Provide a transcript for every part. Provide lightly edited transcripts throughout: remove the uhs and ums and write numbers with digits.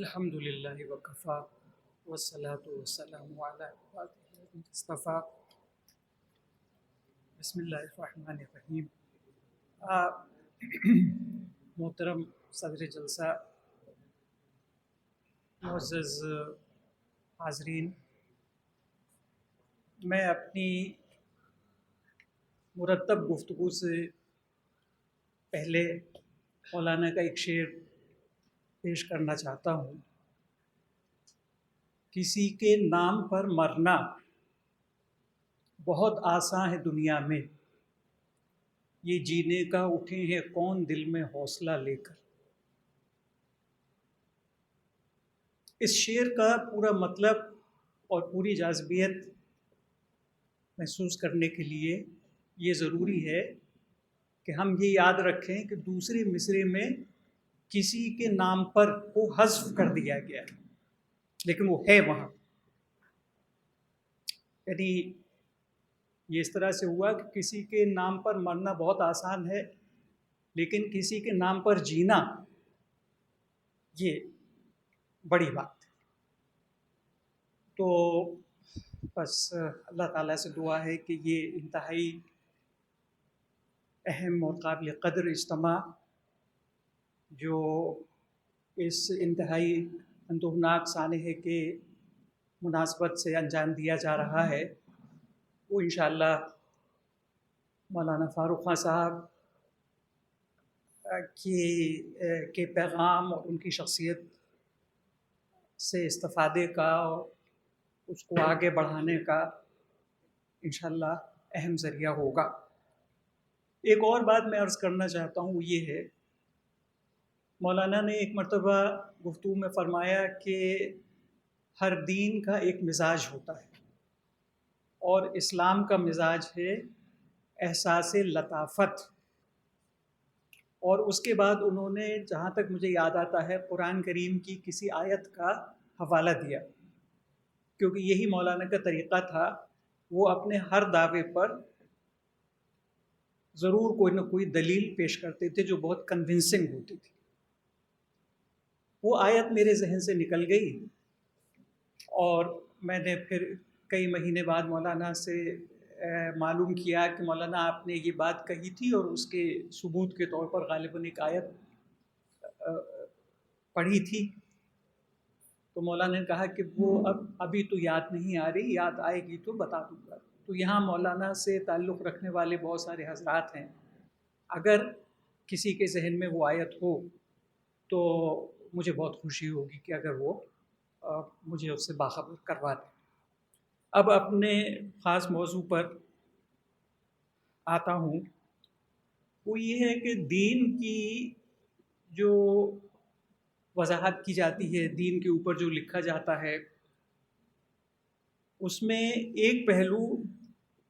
الحمد للہ وکفا والصلاۃ والسلام علی عبادہ المصطفیٰ. بسم اللہ الرحمن الرحیم. محترم صدر جلسہ، معزز حاضرین، میں اپنی مرتب گفتگو سے پہلے مولانا کا ایک شعر پیش کرنا چاہتا ہوں. کسی کے نام پر مرنا بہت آسان ہے دنیا میں، یہ جینے کا اٹھے ہیں کون دل میں حوصلہ لے کر. اس شعر کا پورا مطلب اور پوری جاذبیت محسوس کرنے کے لیے یہ ضروری ہے کہ ہم یہ یاد رکھیں کہ دوسرے مصرعے میں کسی کے نام پر کو حذف کر دیا گیا ہے، لیکن وہ ہے وہاں. یعنی یہ اس طرح سے ہوا کہ کسی کے نام پر مرنا بہت آسان ہے، لیکن کسی کے نام پر جینا یہ بڑی بات ہے. تو بس اللہ تعالیٰ سے دعا ہے کہ یہ انتہائی اہم اور قابل قدر اجتماع جو اس انتہائی اندوہناک سانحے کے مناسبت سے انجام دیا جا رہا ہے، وہ انشاءاللہ مولانا فاروق خان صاحب کے پیغام اور ان کی شخصیت سے استفادے کا اور اس کو آگے بڑھانے کا انشاءاللہ اہم ذریعہ ہوگا. ایک اور بات میں عرض کرنا چاہتا ہوں، وہ یہ ہے، مولانا نے ایک مرتبہ گفتگو میں فرمایا کہ ہر دین کا ایک مزاج ہوتا ہے، اور اسلام کا مزاج ہے احساس لطافت. اور اس کے بعد انہوں نے، جہاں تک مجھے یاد آتا ہے، قرآن کریم کی کسی آیت کا حوالہ دیا، کیونکہ یہی مولانا کا طریقہ تھا. وہ اپنے ہر دعوے پر ضرور کوئی نہ کوئی دلیل پیش کرتے تھے جو بہت کنونسنگ ہوتی تھی. وہ آیت میرے ذہن سے نکل گئی، اور میں نے پھر کئی مہینے بعد مولانا سے معلوم کیا کہ مولانا آپ نے یہ بات کہی تھی، اور اس کے ثبوت کے طور پر غالباً ایک آیت پڑھی تھی. تو مولانا نے کہا کہ وہ ابھی تو یاد نہیں آ رہی، یاد آئے گی تو بتا دوں گا. تو یہاں مولانا سے تعلق رکھنے والے بہت سارے حضرات ہیں، اگر کسی کے ذہن میں وہ آیت ہو تو مجھے بہت خوشی ہوگی کہ اگر وہ مجھے اس سے باخبر کروا دیں. اب اپنے خاص موضوع پر آتا ہوں. وہ یہ ہے کہ دین کی جو وضاحت کی جاتی ہے، دین کے اوپر جو لکھا جاتا ہے، اس میں ایک پہلو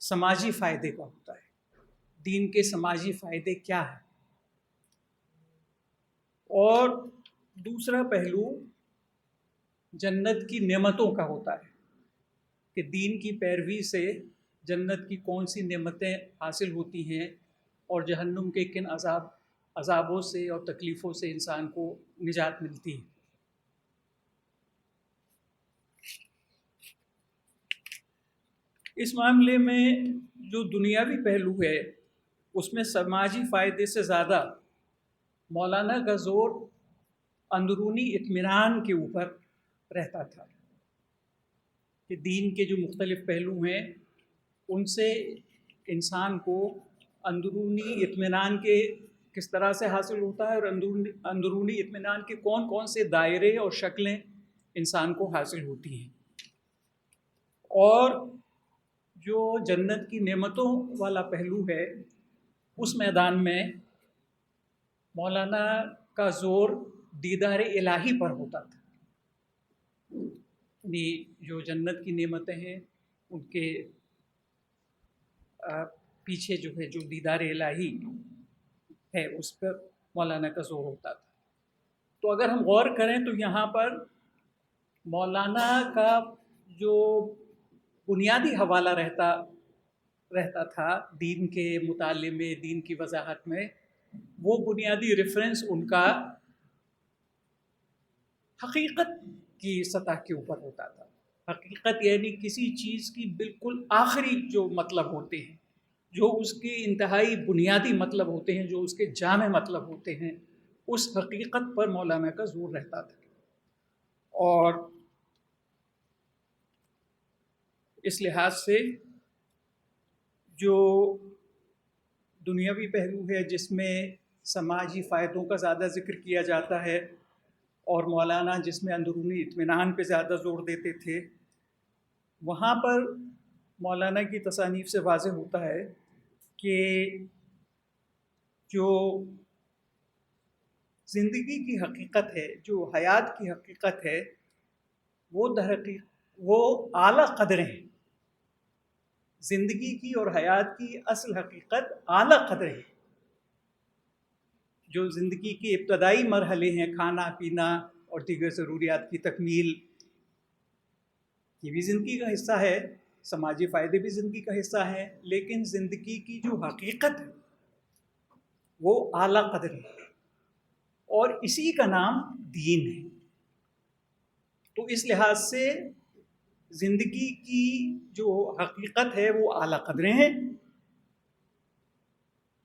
سماجی فائدے کا ہوتا ہے. دین کے سماجی فائدے کیا ہیں؟ اور دوسرا پہلو جنت کی نعمتوں کا ہوتا ہے کہ دین کی پیروی سے جنت کی کون سی نعمتیں حاصل ہوتی ہیں، اور جہنم کے کن عذابوں سے اور تکلیفوں سے انسان کو نجات ملتی ہے. اس معاملے میں جو دنیاوی پہلو ہے، اس میں سماجی فائدے سے زیادہ مولانا کا زور اندرونی اطمینان کے اوپر رہتا تھا کہ دین کے جو مختلف پہلو ہیں ان سے انسان کو اندرونی اطمینان کے کس طرح سے حاصل ہوتا ہے، اور اندرونی اطمینان کے کون کون سے دائرے اور شکلیں انسان کو حاصل ہوتی ہیں. اور جو جنت کی نعمتوں والا پہلو ہے، اس میدان میں مولانا کا زور دیدار الہی پر ہوتا تھا. یعنی جو جنت کی نعمتیں ہیں ان کے پیچھے جو ہے جو دیدار الہی ہے اس پر مولانا کا زور ہوتا تھا. تو اگر ہم غور کریں تو یہاں پر مولانا کا جو بنیادی حوالہ رہتا تھا دین کے مطالعے میں، دین کی وضاحت میں، وہ بنیادی ریفرنس ان کا حقیقت کی سطح کے اوپر ہوتا تھا. حقیقت یعنی کسی چیز کی بالکل آخری جو مطلب ہوتے ہیں، جو اس کے انتہائی بنیادی مطلب ہوتے ہیں، جو اس کے جامع مطلب ہوتے ہیں، اس حقیقت پر مولانا کا زور رہتا تھا. اور اس لحاظ سے جو دنیاوی پہلو ہے جس میں سماجی فائدوں کا زیادہ ذکر کیا جاتا ہے، اور مولانا جس میں اندرونی اطمینان پہ زیادہ زور دیتے تھے، وہاں پر مولانا کی تصانیف سے واضح ہوتا ہے کہ جو زندگی کی حقیقت ہے، جو حیات کی حقیقت ہے، وہ اعلیٰ قدریں ہیں. زندگی کی اور حیات کی اصل حقیقت اعلیٰ قدریں ہیں. جو زندگی کے ابتدائی مرحلے ہیں، کھانا پینا اور دیگر ضروریات کی تکمیل، یہ بھی زندگی کا حصہ ہے. سماجی فائدے بھی زندگی کا حصہ ہیں، لیکن زندگی کی جو حقیقت ہے وہ اعلیٰ قدر ہے، اور اسی کا نام دین ہے. تو اس لحاظ سے زندگی کی جو حقیقت ہے وہ اعلیٰ قدریں ہیں.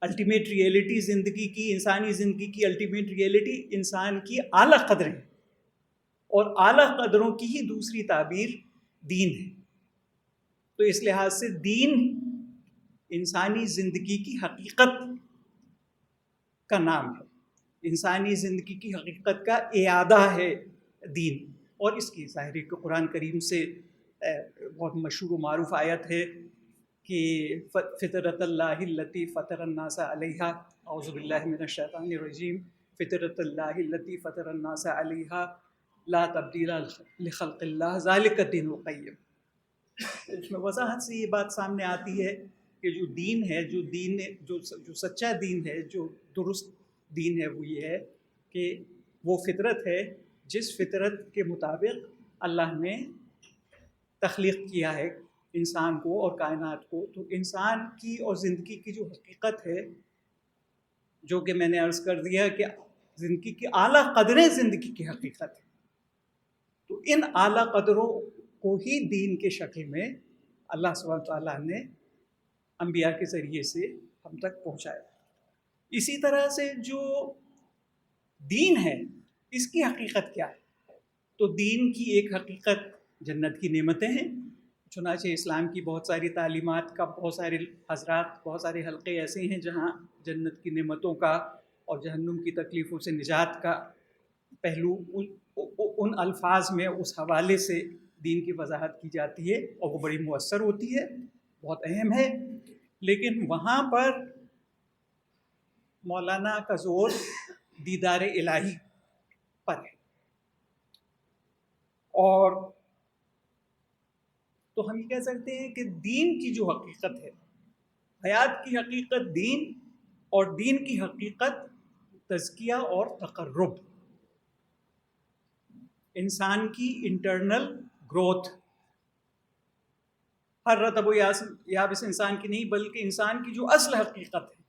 الٹیمیٹ ریئلٹی زندگی کی، انسانی زندگی کی الٹیمیٹ ریئلٹی انسان کی اعلیٰ قدریں ہیں، اور اعلیٰ قدروں کی ہی دوسری تعبیر دین ہے. تو اس لحاظ سے دین انسانی زندگی کی حقیقت کا نام ہے. انسانی زندگی کی حقیقت کا اعادہ ہے دین. اور اس کی ظاہری کہ قرآن کریم سے بہت مشہور و معروف آیت ہے کہ فطرت اللہ التی فطر الناس علیہا، اعوذ باللہ من الشیطان الرجیم، فطرت اللہ التی فطر الناس علیہا لا تبدیل لخلق اللہ ذالک الدین القیم. اس میں وضاحت سے یہ بات سامنے آتی ہے کہ جو دین ہے، جو سچا دین ہے، جو درست دین ہے، وہ یہ ہے کہ وہ فطرت ہے جس فطرت کے مطابق اللہ نے تخلیق کیا ہے انسان کو اور کائنات کو. تو انسان کی اور زندگی کی جو حقیقت ہے، جو کہ میں نے عرض کر دیا کہ زندگی کی اعلیٰ قدریں زندگی کی حقیقت ہے، تو ان اعلیٰ قدروں کو ہی دین کے شکل میں اللہ سبحانہ تعالیٰ نے انبیاء کے ذریعے سے ہم تک پہنچایا. اسی طرح سے جو دین ہے، اس کی حقیقت کیا ہے؟ تو دین کی ایک حقیقت جنت کی نعمتیں ہیں. چنانچہ اسلام کی بہت ساری تعلیمات کا بہت سارے حضرات، بہت سارے حلقے ایسے ہیں جہاں جنت کی نعمتوں کا اور جہنم کی تکلیفوں سے نجات کا پہلو ان الفاظ میں اس حوالے سے دین کی وضاحت کی جاتی ہے، اور وہ بڑی مؤثر ہوتی ہے، بہت اہم ہے. لیکن وہاں پر مولانا کا زور دیدار الہی پر ہے. اور تو ہم یہ کہہ سکتے ہیں کہ دین کی جو حقیقت ہے، حیات کی حقیقت دین، اور دین کی حقیقت تزکیہ اور تقرب، انسان کی انٹرنل گروتھ. ہر رتب و یابس انسان کی نہیں، بلکہ انسان کی جو اصل حقیقت ہے،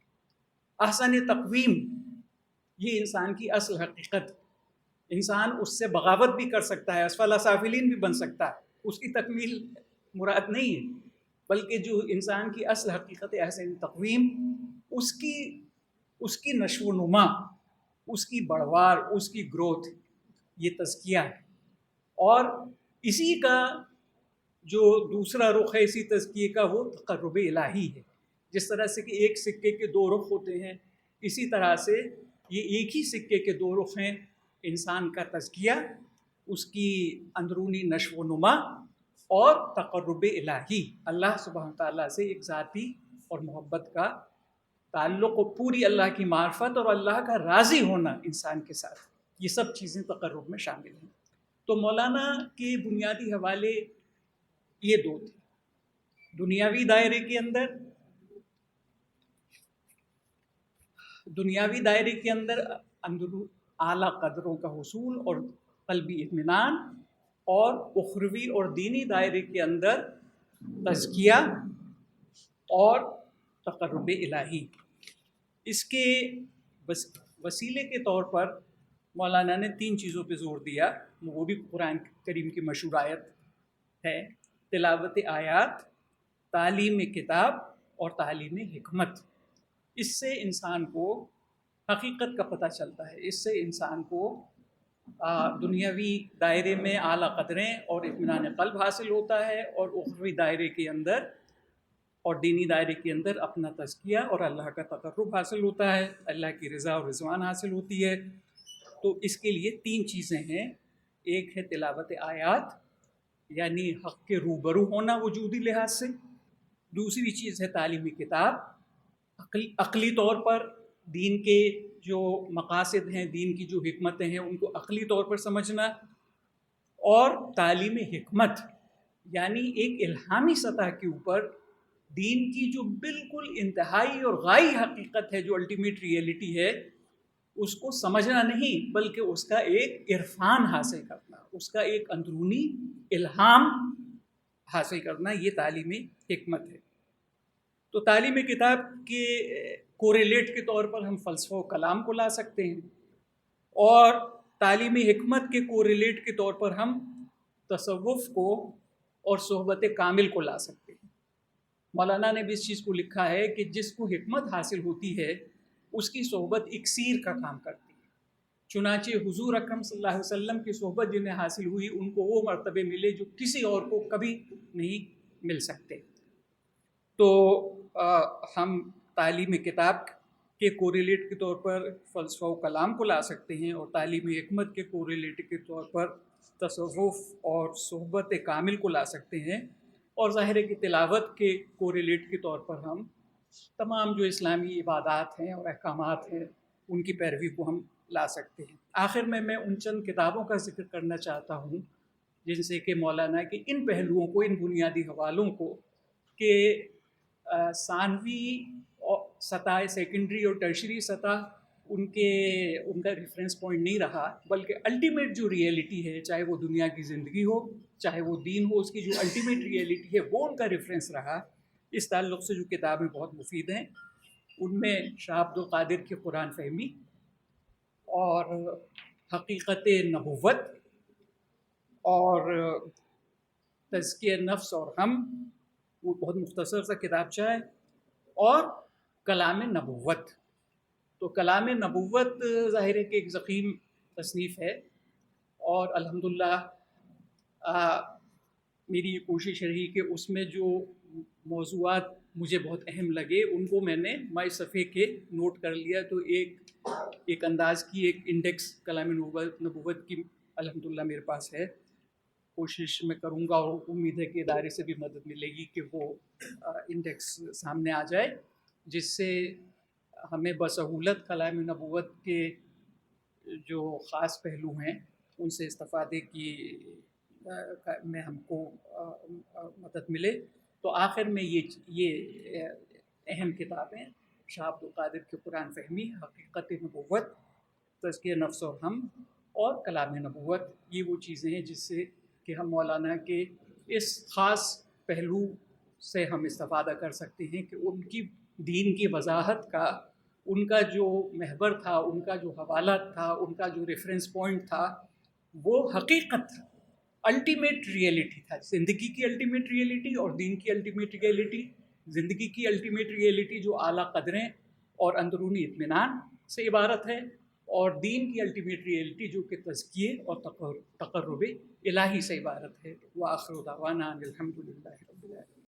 احسن تقویم، یہ انسان کی اصل حقیقت. انسان اس سے بغاوت بھی کر سکتا ہے، اسفل سافلین بھی بن سکتا ہے، اس کی تکمیل مراد نہیں ہے، بلکہ جو انسان کی اصل حقیقت ہے احسن تقویم، اس کی نشو و نما، اس کی بڑھوار، اس کی گروتھ، یہ تزکیہ ہے. اور اسی کا جو دوسرا رخ ہے اسی تزکیے کا، وہ تقرب الہی ہے. جس طرح سے کہ ایک سکے کے دو رخ ہوتے ہیں، اسی طرح سے یہ ایک ہی سکے کے دو رخ ہیں. انسان کا تزکیہ، اس کی اندرونی نشو و نما، اور تقرب الہی، اللہ سبحانہ تعالیٰ سے ایک ذاتی اور محبت کا تعلق، و پوری اللہ کی معرفت اور اللہ کا راضی ہونا انسان کے ساتھ. یہ سب چیزیں تقرب میں شامل ہیں. تو مولانا کے بنیادی حوالے یہ دو تھے. دنیاوی دائرے کے اندر اعلیٰ قدروں کا حصول اور قلبی اطمینان، اور اخروی اور دینی دائرے کے اندر تزکیہ اور تقرب الہی. اس کے وسیلے کے طور پر مولانا نے 3 چیزوں پہ زور دیا، وہ بھی قرآن کریم کی مشہور آیت ہے، تلاوت آیات، تعلیم کتاب اور تعلیم حکمت۔ اس سے انسان کو حقیقت کا پتہ چلتا ہے، اس سے انسان کو دنیاوی دائرے میں اعلیٰ قدریں اور اطمینان قلب حاصل ہوتا ہے، اور اخروی دائرے کے اندر اور دینی دائرے کے اندر اپنا تزکیہ اور اللہ کا تقرب حاصل ہوتا ہے، اللہ کی رضا اور رضوان حاصل ہوتی ہے۔ تو اس کے لیے 3 چیزیں ہیں، ایک ہے تلاوت آیات یعنی حق کے روبرو ہونا وجودی لحاظ سے، دوسری چیز ہے تعلیمی کتاب، عقلی طور پر دین کے جو مقاصد ہیں، دین کی جو حکمتیں ہیں ان کو عقلی طور پر سمجھنا، اور تعلیم حکمت یعنی ایک الہامی سطح کے اوپر دین کی جو بالکل انتہائی اور غائی حقیقت ہے، جو الٹیمیٹ ریئلٹی ہے، اس کو سمجھنا نہیں بلکہ اس کا ایک عرفان حاصل کرنا، اس کا ایک اندرونی الہام حاصل کرنا، یہ تعلیم حکمت ہے۔ تو تعلیم کتاب کے کوریلیٹ کے طور پر ہم فلسفہ و کلام کو لا سکتے ہیں، اور تعلیم حکمت کے کوریلیٹ کے طور پر ہم تصوف کو اور صحبت کامل کو لا سکتے ہیں۔ مولانا نے بھی اس چیز کو لکھا ہے کہ جس کو حکمت حاصل ہوتی ہے اس کی صحبت اکسیر کا کام کرتی ہے، چنانچہ حضور اکرم صلی اللہ علیہ وسلم کی صحبت جنہیں حاصل ہوئی ان کو وہ مرتبے ملے جو کسی اور کو کبھی نہیں مل سکتے۔ تو ہم تعلیم کتاب کے کوریلیٹ کے طور پر فلسفہ و کلام کو لا سکتے ہیں، اور تعلیم حکمت کے کوریلیٹ کے طور پر تصوف اور صحبت کامل کو لا سکتے ہیں، اور ظاہر ہے کہ تلاوت کے کوریلیٹ کے طور پر ہم تمام جو اسلامی عبادات ہیں اور احکامات ہیں ان کی پیروی کو ہم لا سکتے ہیں۔ آخر میں ان چند کتابوں کا ذکر کرنا چاہتا ہوں جن سے کہ مولانا کے ان پہلوؤں کو، ان بنیادی حوالوں کو کہ ثانوی سطح، سیکنڈری اور ٹرشری سطح ان کا ریفرنس پوائنٹ نہیں رہا، بلکہ الٹیمیٹ جو ریئلٹی ہے، چاہے وہ دنیا کی زندگی ہو، چاہے وہ دین ہو، اس کی جو الٹیمیٹ ریئلٹی ہے وہ ان کا ریفرنس رہا۔ اس تعلق سے جو کتابیں بہت مفید ہیں ان میں شاہ عبد القادر کی قرآن فہمی اور حقیقت نبوت اور تزکیہ نفس اور ہم، وہ بہت مختصر سا کتابچہ ہے، اور کلام نبوت۔ تو کلام نبوت ظاہر ہے کہ ایک ضخیم تصنیف ہے، اور الحمدللہ میری یہ کوشش رہی کہ اس میں جو موضوعات مجھے بہت اہم لگے ان کو میں نے مائی صفحے کے نوٹ کر لیا، تو ایک انداز کی ایک انڈیکس کلام نبوت کی الحمدللہ میرے پاس ہے۔ کوشش میں کروں گا، اور امید ہے کہ ادارے سے بھی مدد ملے گی کہ وہ انڈیکس سامنے آ جائے، جس سے ہمیں بسہولت کلام نبوت کے جو خاص پہلو ہیں ان سے استفادے کی میں ہم کو مدد ملے۔ تو آخر میں یہ اہم کتابیں شاہ عبد القادر کی قرآن فہمی، حقیقت نبوت، تزکیہ نفس اور ہم، اور کلام نبوت، یہ وہ چیزیں ہیں جس سے کہ ہم مولانا کے اس خاص پہلو سے ہم استفادہ کر سکتے ہیں کہ ان کی دین کی وضاحت کا، ان کا جو محور تھا، ان کا جو حوالہ تھا، ان کا جو ریفرنس پوائنٹ تھا، وہ حقیقت تھا، الٹیمیٹ ریئلٹی تھا، زندگی کی الٹیمیٹ ریئلٹی اور دین کی الٹیمیٹ ریئلٹی۔ زندگی کی الٹیمیٹ ریئلٹی جو اعلیٰ قدریں اور اندرونی اطمینان سے عبارت ہے، اور دین کی الٹیمیٹ ریئلٹی جو کہ تزکیے اور تقرب الہی سے عبارت ہے۔ وآخر دعوانا الحمد للہ رب العالمین۔